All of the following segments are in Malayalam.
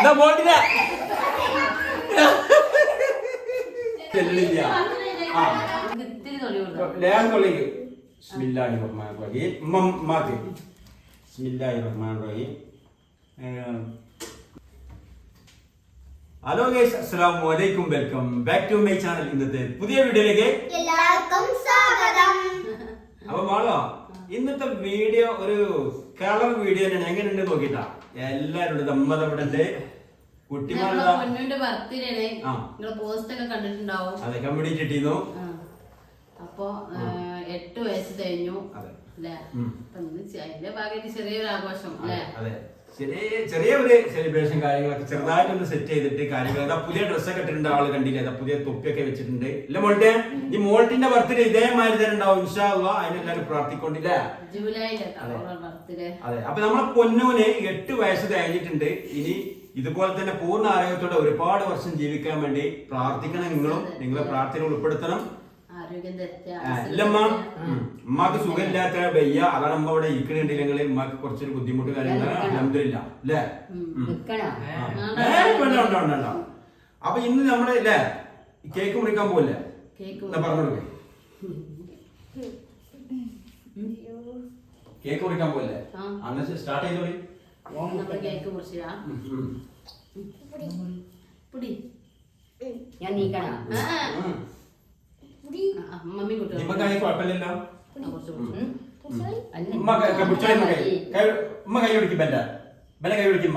ഹലോ ഗൈസ്, അസ്സലാമു അലൈക്കും. Welcome back to my channel. ഇന്നത്തെ പുതിയ വീഡിയോയിലേക്ക് എല്ലാവർക്കും സ്വാഗതം. അപ്പൊ മാളോ, ഇന്നത്തെ വീഡിയോ ഒരു കളർ വീഡിയോ തന്നെയാണ്. എങ്ങനെയുണ്ട് നോക്കിട്ടാ എല്ലാരും നമ്മടെ കുട്ടിമാരുടെ ബർത്ത്ഡേ പോസ്റ്റ് ഒക്കെ കണ്ടിട്ടുണ്ടാവും. അതെ, കമ്മ്യൂണിറ്റി ഇട്ടിരുന്നു. അപ്പൊ 8 വയസ്സ് കഴിഞ്ഞു അല്ലേ? അതിന്റെ ഭാഗമായിട്ട് ചെറിയൊരു ആഘോഷം അല്ലേ? അതെ, ചെറിയ ഒരു സെലിബ്രേഷൻ കാര്യങ്ങളൊക്കെ ചെറുതായിട്ടൊന്ന് സെറ്റ് ചെയ്തിട്ട് കാര്യങ്ങൾ. പുതിയ ഡ്രസ്സൊക്കെ ഇട്ടിട്ടുണ്ട്, ആള് കണ്ടില്ലേ? പുതിയ തൊപ്പിയൊക്കെ വെച്ചിട്ടുണ്ട്. ഇല്ല മോൾട്ടെ, ഈ മോൾട്ടിന്റെ ബർത്ത്ഡേ ഇതേമാതിരി തന്നെ ഉണ്ടാവും ഇൻഷാ അല്ലാഹ്. അതിനെല്ലാരും പ്രാർത്ഥിക്കൊണ്ടില്ലേ? അതെ. അപ്പൊ നമ്മളെ പൊന്നൂന് 8 വയസ്സ് കഴിഞ്ഞിട്ടുണ്ട്. ഇനി ഇതുപോലെ തന്നെ പൂർണ്ണ ആരോഗ്യത്തോടെ ഒരുപാട് വർഷം ജീവിക്കാൻ വേണ്ടി പ്രാർത്ഥിക്കണം. നിങ്ങളെ പ്രാർത്ഥന ഉൾപ്പെടുത്തണം. ഉമ്മാക്ക് സുഖമില്ലാത്ത വയ്യ, അതാണ് അമ്മ ഇവിടെ ഇരിക്കണുണ്ടെങ്കിൽ ഉമ്മാക്ക് കുറച്ചൊരു ബുദ്ധിമുട്ട് കാര്യങ്ങളാണ്. അൽഹംദുലില്ലാ അല്ലേ? അപ്പൊ ഇന്ന് നമ്മള് അല്ലേ കേക്ക് മുറിക്കാൻ പോവല്ലേ? പറഞ്ഞോളൂ, കേക്ക് മുറിക്കാൻ പോവല്ലേ? അന്ന് സ്റ്റാർട്ട് ചെയ്തോളി. ഞാൻ നീക്കണ മമ്മി കുഴപ്പമില്ലല്ലോ. ഉമ്മ കൈ പിടിക്കും. ബെല്ല കൈ പിടിക്കും.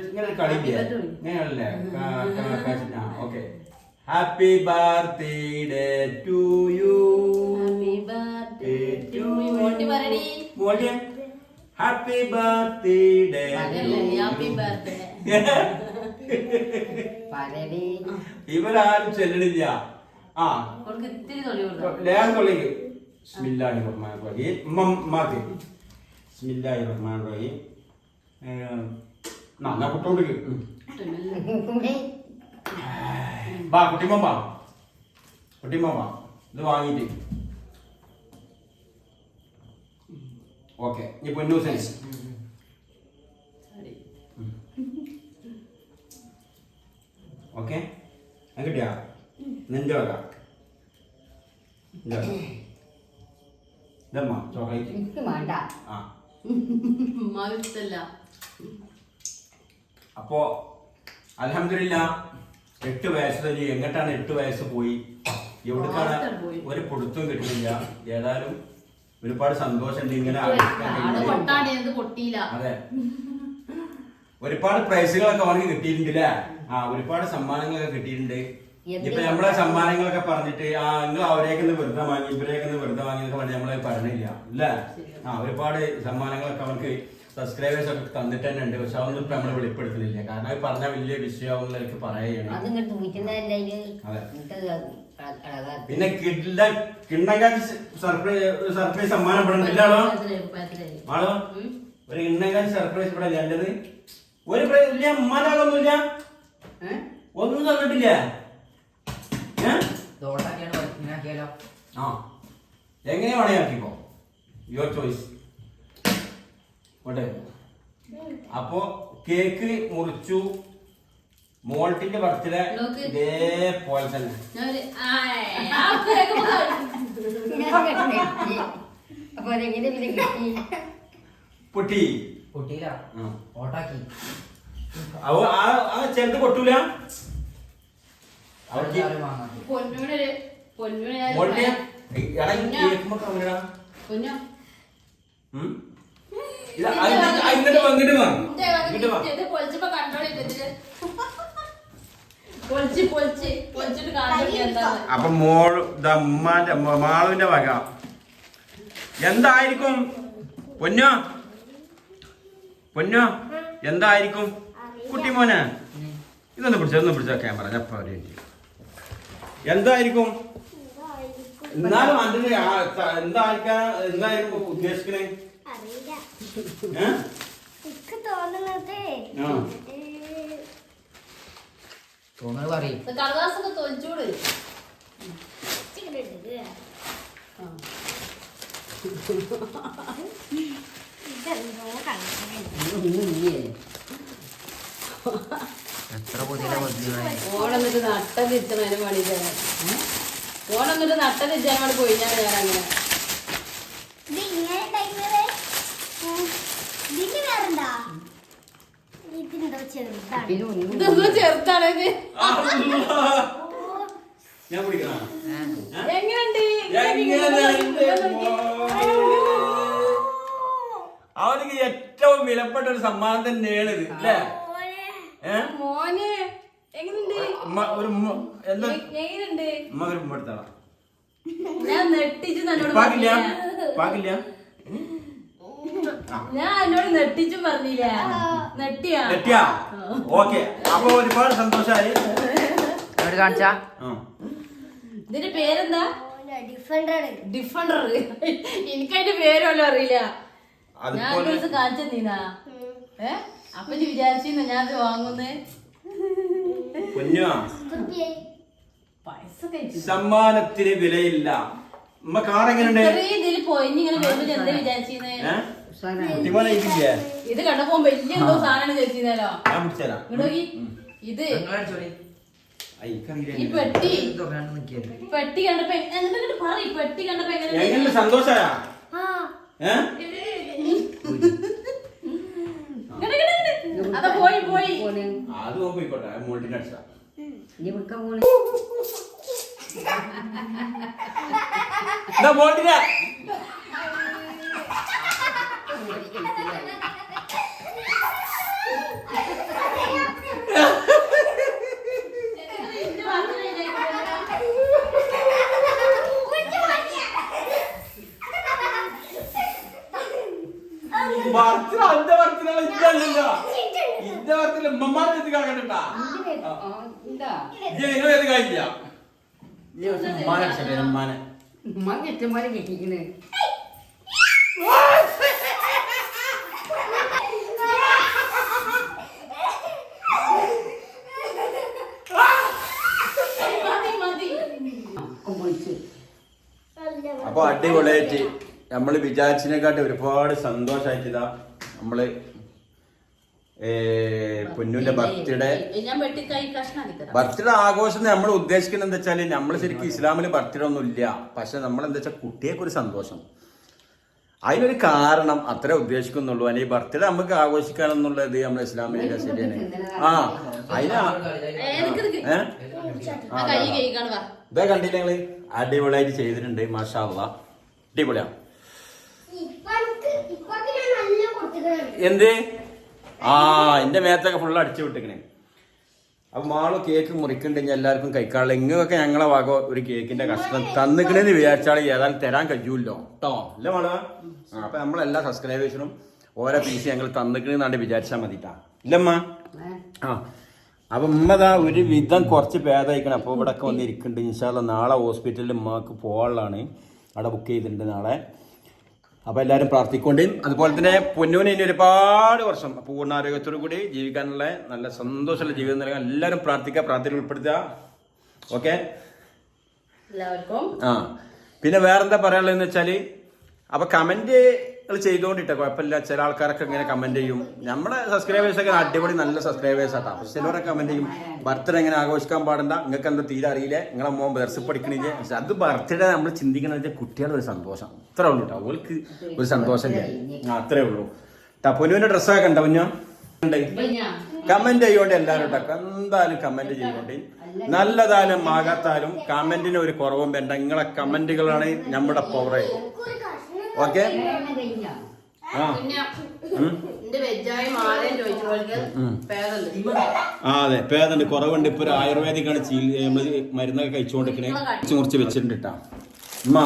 ഇങ്ങനെ കളില്ലേ? Okay. Happy birthday to you. Happy birthday. ഇവരാരും ചെല്ലണില്ല. കുട്ടിമ്മ ഇത് വാങ്ങിട്ട് ഓക്കെ. ഇനി പൊന്നൂസൻ ഓക്കെ കിട്ടിയാ നിന്റെ വക ചോക്ലേറ്റ്. അപ്പോ അൽഹംദുലില്ലാ 8 വയസ്സ് കഴിഞ്ഞ്. എങ്ങോട്ടാണ് 8 വയസ്സ് പോയി, എവിടേക്കാണ് ഒരു പൊടുത്തും കിട്ടുന്നില്ല. ഏതായാലും ഒരുപാട് സന്തോഷമുണ്ട് ഇങ്ങനെ. അതെ, ഒരുപാട് പ്രൈസുകളൊക്കെ അവർക്ക് കിട്ടിയിട്ടുണ്ട് അല്ലേ? ഒരുപാട് സമ്മാനങ്ങളൊക്കെ കിട്ടിയിട്ടുണ്ട്. ഇപ്പൊ നമ്മളെ സമ്മാനങ്ങളൊക്കെ പറഞ്ഞിട്ട് നിങ്ങൾ അവരേക്കൊന്ന് വെറുതെ വാങ്ങി ഇവരേക്കൊന്ന് വെറുതെ വാങ്ങി എന്നൊക്കെ പറഞ്ഞ് നമ്മളെ പറഞ്ഞില്ല അല്ലേ? ഒരുപാട് സമ്മാനങ്ങളൊക്കെ അവർക്ക് സബ്സ്ക്രൈബേഴ്സ് ഒക്കെ തന്നിട്ട് തന്നെ ഉണ്ട്. പക്ഷെ അതൊന്നും ഇപ്പൊ നമ്മള് വെളിപ്പെടുത്തുന്നില്ല. കാരണം അത് പറഞ്ഞാൽ വലിയ വിഷയമാവുന്ന എനിക്ക് പറയുകയാണ്. പിന്നെ കിണ്ണങ്കാശ് സർപ്രൈസ് സമ്മാനം ഇവിടെ ഇല്ലാണോ? ആണോ? ഒരു കിണ്ണങ്കാശ് സർപ്രൈസ് ഇവിടെ വേണ്ടത്. ഒരു പ്രൈസ് ഇല്ല, ഉമ്മാനാകൊന്നുമില്ല, ഒന്നും തന്നിട്ടില്ല. എങ്ങനെ വേണേ ആക്കിക്കോ, യുവർ ചോയ്സ്. അപ്പോ കേക്ക് മുറിച്ചു. മോൾട്ടിന്റെ ബർത്ത്ഡേ ഇതേപോലെ തന്നെ. പൊട്ടി ചെറുത് പൊട്ടൂല. അപ്പൊ ഉമ്മാന്റെ മാളുവിന്റെ വക എന്തായിരിക്കും? പൊന്നോ എന്തായിരിക്കും? കുട്ടിമോനെ ഇതൊന്ന് പിടിച്ച ക്യാമറ ചപ്പ എന്തായിരിക്കും? എന്നാലും അതിന് എന്തായിരിക്കും ഉദ്ദേശിക്കണേ? എത്ര പുതിയ ഓണെന്നിട്ട് നട്ട തിരിച്ചതിന് വേണ്ടിട്ടാണ് ഓണെന്നിട്ട് നട്ട തിരിച്ചാൻ വേണ്ടി പോയി ഞാൻ അങ്ങനെ ഇതെന്തോ ചെറുതാണത് ഞാൻ കുടിക്കണോ? എങ്ങനെയുണ്ട് അവർക്ക് ഏറ്റവും വിലപ്പെട്ട ഒരു സമ്മാനം തന്നെയാണ് ഇത് അല്ലേ? മോനെ എങ്ങനെയുണ്ട് എന്താ എങ്ങനെയുണ്ട് ഉമ്മ ഒരു ഉമ്മ എടുത്താളാ ഞാൻ നെട്ടിച്ചു തന്നോട് പാകില്ല പാകില്ല ഞാൻ എന്നോട് നെട്ടിച്ചും പറഞ്ഞില്ല നെട്ടിയാ നെട്ടിയാ ഓക്കെ. അപ്പൊ ഒരുപാട് സന്തോഷായി. കാണിച്ചാ ഇതിന്റെ പേരെന്താ? ഡിഫൻഡർ. എനിക്കതിന്റെ പേരല്ലോ അറിയില്ല. ഞാൻ ഒരു ദിവസം കാണിച്ചു തന്നീനാ. അപ്പൊ വിചാരിച്ചിരുന്നു ഞാൻ അത് വാങ്ങുന്നേ. സമ്മാനത്തിന് വിലയില്ല. ഉമ്മ കാർ എങ്ങനെയുണ്ട്? ഇതിൽ പോയിങ്ങനെ വരുമ്പോ എന്താ വിചാരിച്ചിരുന്നേ? ഇത് കണ്ടപ്പോ വലിയ എന്തോ സാധനം വിചാരിച്ചിരുന്നല്ലോ. ഇത് ഈ പെട്ടി പെട്ടി കണ്ടപ്പോ എന്നിട്ട് പറ പെട്ടി കണ്ടപ്പോ എങ്ങനെ സന്തോഷായ അതാ പോയി പോയി അത് പോയിക്കോട്ടെ. മോൾട്ടിനടിച്ച മോൾട്ടിന ഇന്റെ വർത്തില് ഉമ്മമാരെ എത്തി കാക്കണ്ടാ ഏത് കാര്യമില്ല. ഉമ്മാനെ ഉമ്മാനെ ഉമ്മ കെട്ടിക്കണേ അപ്പൊ അടിപൊളിയായിട്ട് നമ്മള് വിചാരിച്ചതിനെക്കാട്ടി ഒരുപാട് സന്തോഷായിട്ടിതാ നമ്മള് പൊന്നുന്റെ ബർത്ത്ഡേ ആഘോഷം നമ്മൾ ഉദ്ദേശിക്കുന്നത് എന്താ വെച്ചാല് നമ്മള് ശരിക്കും ഇസ്ലാമില് ബർത്ത്ഡേ ഒന്നും ഇല്ല. പക്ഷെ നമ്മൾ എന്താ വെച്ചാൽ കുട്ടിയൊക്കെ ഒരു സന്തോഷം, അതിനൊരു കാരണം അത്രേ ഉദ്ദേശിക്കുന്നുള്ളൂ. അല്ലെങ്കിൽ ബർത്ത്ഡേ നമുക്ക് ആഘോഷിക്കാനെന്നുള്ളത് നമ്മുടെ ഇസ്ലാമിലെ ശരിയാണ്. ഇതാ കണ്ടില്ല നിങ്ങള് അടിപൊളിയായിട്ട് ചെയ്തിട്ടുണ്ട്. മാഷാ അല്ലാഹ് അടിപൊളിയാ. എന്ത് എന്റെ മേത്തൊക്കെ ഫുള്ള് അടിച്ചു വിട്ടിക്കണേ. അപ്പൊ മാള് കേക്ക് മുറിക്കണ്ടെങ്കിൽ എല്ലാവർക്കും കഴിക്കാനുള്ള ഇങ്ങൊക്കെ ഞങ്ങളെ വക ഒരു കേക്കിന്റെ കഷ്ണം തന്നിക്കണെന്ന് വിചാരിച്ചാൽ ഏതായാലും തരാൻ കഴിയൂല്ലോ കേട്ടോ അല്ലേ മാള്? അപ്പൊ നമ്മളെല്ലാ സബ്സ്ക്രൈബേഴ്സിനും ഓരോ പീസ് ഞങ്ങൾ തന്നിക്കണെന്നാണ്ട് വിചാരിച്ചാൽ മതിട്ടാ ഇല്ലമ്മ. അപ്പൊ ഉമ്മതാ ഒരു വിധം കുറച്ച് ഭേദമായിക്കണം. അപ്പോൾ ഇവിടെ ഒക്കെ വന്നിരിക്കുന്നുണ്ട്. ഇൻഷാ അല്ലാഹ് നാളെ ഹോസ്പിറ്റലിൽ ഉമ്മക്ക് പോകാനുള്ളതാണ്. അവിടെ ബുക്ക് ചെയ്തിട്ടുണ്ട് നാളെ. അപ്പൊ എല്ലാവരും പ്രാർത്ഥിക്കൊണ്ടേ. അതുപോലെ തന്നെ പൊന്നൂന് ഇനി ഒരുപാട് വർഷം പൂർണ്ണാരോഗ്യത്തോടു കൂടി ജീവിക്കാനുള്ള നല്ല സന്തോഷമുള്ള ജീവിതം നൽകാൻ എല്ലാവരും പ്രാർത്ഥിക്കുക, പ്രാർത്ഥന ഉൾപ്പെടുത്തുക. ഓക്കെ, എല്ലാവർക്കും. പിന്നെ വേറെന്താ പറയാനുള്ളതെന്ന് വെച്ചാല് അപ്പൊ കമന്റ് ചെയ്തോണ്ടിട്ട കുഴപ്പമില്ല. ചില ആൾക്കാരൊക്കെ ഇങ്ങനെ കമന്റ് ചെയ്യും. നമ്മുടെ സബ്സ്ക്രൈബേഴ്സ് ഒക്കെ അടിപൊളി നല്ല സബ്സ്ക്രൈബേഴ്സ് ആട്ടാ. പക്ഷെ ചിലവരൊക്കെ കമന്റ് ചെയ്യും ബർത്ത്ഡേ എങ്ങനെ ആഘോഷിക്കാൻ പാടണ്ട, നിങ്ങൾക്ക് എന്താ തീരെ അറിയില്ല, നിങ്ങളെ മോൻ ദർശ പഠിക്കണില്ലേ. പക്ഷെ അത് ബർത്ത്ഡേ നമ്മൾ ചിന്തിക്കണമെന്ന് വെച്ചാൽ കുട്ടികളുടെ ഒരു സന്തോഷം അത്രേ ഉള്ളൂ കേട്ടോ. അവൾക്ക് ഒരു സന്തോഷം അത്രേ ഉള്ളൂ. പൊന്നുവിന്റെ ഡ്രസ്സൊക്കെ ഉണ്ടോ കുഞ്ഞോ? കമന്റ് ചെയ്യോണ്ട് എല്ലാവരും കേട്ടോ. എന്തായാലും കമന്റ് ചെയ്യോണ്ട്, നല്ലതായാലും ആകാത്താലും കമന്റിന് ഒരു കുറവും വേണ്ട. നിങ്ങളെ കമന്റുകളാണ് നമ്മുടെ പവർ. ഓക്കെ, അതെ പേദുണ്ട്, കുറവുണ്ട്. ഇപ്പൊ ഒരു ആയുർവേദിക്കാണ് നമ്മള് മരുന്നൊക്കെ കഴിച്ചുകൊണ്ടിരിക്കണേ. മുറിച്ച് വെച്ചിട്ടുണ്ട് കേട്ടാ ഉമ്മ.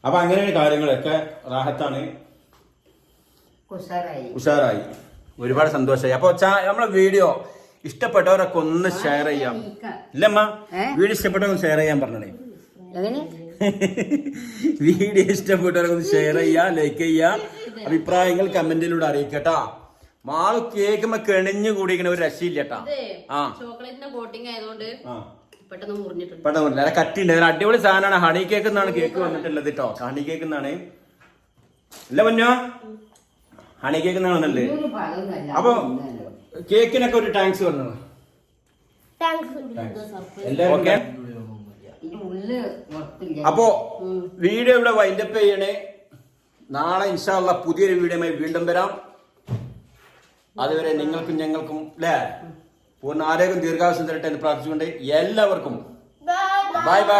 അപ്പൊ അങ്ങനെയാണ് കാര്യങ്ങളൊക്കെ റാഹത്താണ്, ഉഷാറായി. ഒരുപാട് സന്തോഷമായി. അപ്പൊ നമ്മളെ വീഡിയോ ഇഷ്ടപ്പെട്ടവരൊക്കെ ഒന്ന് ഷെയർ ചെയ്യാം ഇല്ലമ്മ? വീഡിയോ ഇഷ്ടപ്പെട്ടവരൊന്ന് ഷെയർ ചെയ്യാൻ പറഞ്ഞേ. വീഡിയോ ഇഷ്ടപ്പെട്ടവരൊക്കെ ഒന്ന് ഷെയർ ചെയ്യാ, ലൈക്ക് ചെയ്യാ, അഭിപ്രായങ്ങൾ കമന്റിലൂടെ അറിയിക്കട്ടാ. മാള് കേക്കുമ്പോ കെണിഞ്ഞു കൂടിക്കണ ഒരു രക്ഷയില്ലട്ടാ. ചോക്ലേറ്റിന്റെ കോട്ടിംഗ് ആയതുകൊണ്ട് പെട്ടെന്ന് മുറിഞ്ഞിട്ടുണ്ട്. പെട്ടെന്ന് കട്ടിണ്ട്. അടിപൊളി സാധനമാണ്. ഹണി കേക്ക് എന്നാണ് കേക്ക് വന്നിട്ടുള്ളത് കേട്ടോ. ഹണി കേക്ക് എന്നാണ് ഇല്ല പൊന്നോ? ഹണി കേക്ക് എന്നാണെന്നല്ലേ ഇതൊരു പഴമൊന്നുമല്ല. അപ്പൊ കേക്കിനൊക്കെ ഒരു താങ്ക്സ് പറഞ്ഞു എല്ലാവരും ഓക്കെ. ഇതിന്റെ ഉള്ളില് ഉറപ്പില്ല. അപ്പോ വീഡിയോ ഇവിടെ വൈൻഡപ്പ് ചെയ്യണേ. നാളെ ഇൻഷാ അല്ലാഹ് പുതിയൊരു വീഡിയോയുമായി വീണ്ടും വരാം. അതുവരെ നിങ്ങൾക്കും ഞങ്ങൾക്കും അല്ലേ പൂർണ്ണ ആരോഗ്യം ദീർഘായുസ്സും തരട്ടെ എന്ന് പ്രാർത്ഥിച്ചുകൊണ്ട് എല്ലാവർക്കും ബൈ ബൈ.